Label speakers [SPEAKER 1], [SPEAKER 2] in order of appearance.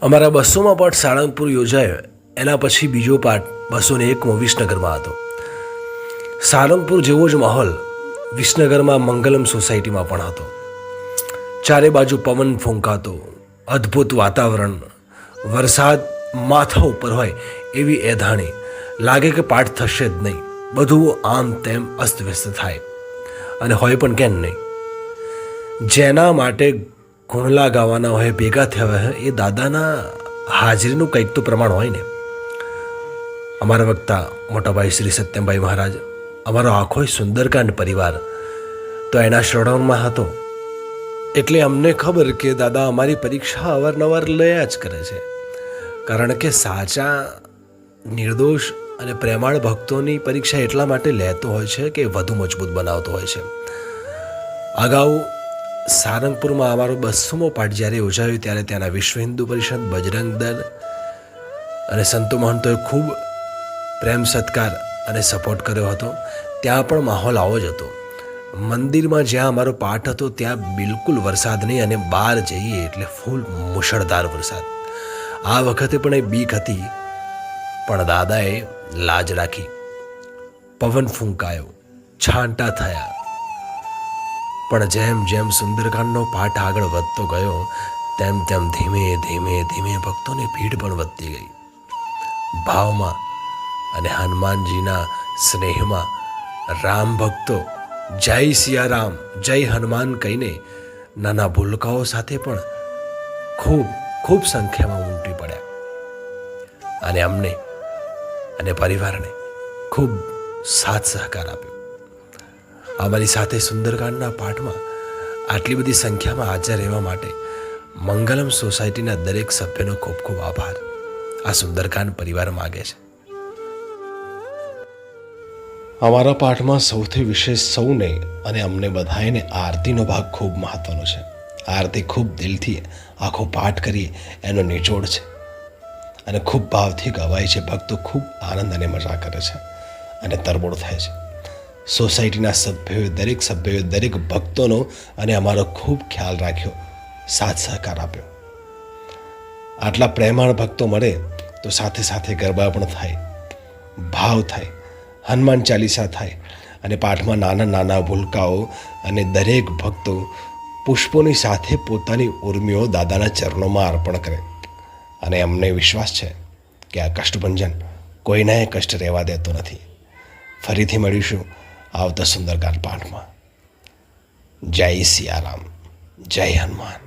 [SPEAKER 1] અમારા 200માં પાઠ સાળંગપુર યોજાયો. એના પછી બીજો પાઠ 201 વિસનગરમાં હતો. સાળંગપુર જેવો જ માહોલ વિસનગરમાં મંગલમ સોસાયટીમાં પણ હતો. ચારે બાજુ પવન ફૂંકાતો, અદ્ભુત વાતાવરણ, વરસાદ માથા ઉપર હોય એવી એધાણી. લાગે કે પાઠ થશે જ નહીં, બધું આમ તેમ અસ્તવ્યસ્ત થાય. અને હોય પણ કેમ નહીં. જેના માટે ગુણલા ગાવાના હોય, ભેગા થયા હોય, એ દાદાના હાજરીનું કંઈક તો પ્રમાણ હોય ને. અમારા વક્તા મોટાભાઈ શ્રી સત્યમભાઈ મહારાજ, અમારો આખો સુંદરકાંડ પરિવાર તો એના શ્રવણમાં હતો. એટલે અમને ખબર કે દાદા અમારી પરીક્ષા અવારનવાર લયા જ કરે છે. કારણ કે સાચા નિર્દોષ અને પ્રેમાળ ભક્તોની પરીક્ષા એટલા માટે લેતો હોય છે કે વધુ મજબૂત બનાવતો હોય છે. અગાઉ સારંગપુરમાં અમારો 200મો પાઠ જ્યારે યોજાયો ત્યારે ત્યાંના વિશ્વ હિન્દુ પરિષદ, બજરંગ દળ અને સંતો મહંતોએ ખૂબ પ્રેમ સત્કાર અને સપોર્ટ કર્યો હતો. ત્યાં પણ માહોલ આવો જ હતો. મંદિરમાં જ્યાં અમારો પાઠ હતો ત્યાં બિલકુલ વરસાદ નહીં, અને બહાર જઈએ એટલે ફૂલ મુશળધાર વરસાદ. આ વખતે પણ એ બીક હતી, પણ દાદાએ લાજ રાખી. પવન ફૂંકાયો, છાંટા થયા, પણ જેમ જેમ સુંદરકાંડનો પાઠ આગળ વધતો ગયો તેમ તેમ ધીમે ધીમે ધીમે ભક્તોની ભીડ પણ વધતી ગઈ. ભાવમાં અને હનુમાનજીના સ્નેહમાં રામ ભક્તો જય સિયારામ, જય હનુમાન કહીને નાના ભૂલકાઓ સાથે પણ ખૂબ ખૂબ સંખ્યામાં ઉમટી પડ્યા. અને અમને અને પરિવારને ખૂબ સાથ સહકાર આપ્યો. અમારી સાથે સુંદરકાંડના પાઠમાં આટલી બધી સંખ્યામાં હાજર રહેવા માટે મંગલમ સોસાયટીના દરેક સભ્યનો ખૂબ ખૂબ આભાર આ સુંદરકાંડ પરિવાર માગે છે. અમારા પાઠમાં સૌથી વિશેષ સૌને અને અમને બધાને આરતીનો ભાગ ખૂબ મહત્વનો છે. આરતી ખૂબ દિલથી આખો પાઠ કરીએ એનો નિચોડ છે અને ખૂબ ભાવથી ગવાય છે. ભક્તો ખૂબ આનંદ અને મજા કરે છે અને તરબોળ થાય છે. સોસાયટીના સભ્યોએ, દરેક સભ્યોએ દરેક ભક્તોનો અને અમારો ખૂબ ખ્યાલ રાખ્યો, સાથ સહકાર આપ્યો. આટલા પ્રેમાળ ભક્તો મળે તો સાથે સાથે ગરબા પણ થાય, ભાવ થાય, હનુમાન ચાલીસા થાય અને પાઠમાં નાના નાના ભૂલકાઓ અને દરેક ભક્તો પુષ્પોની સાથે પોતાની ઉર્મિઓ દાદાના ચરણોમાં અર્પણ કરે. અને અમને વિશ્વાસ છે કે આ કષ્ટભંજન કોઈને કષ્ટ રહેવા દેતો નથી. ફરીથી મળીશું આવતા સુંદરકાંડ પાઠમાં. જય સિયારામ, જય હનુમાન.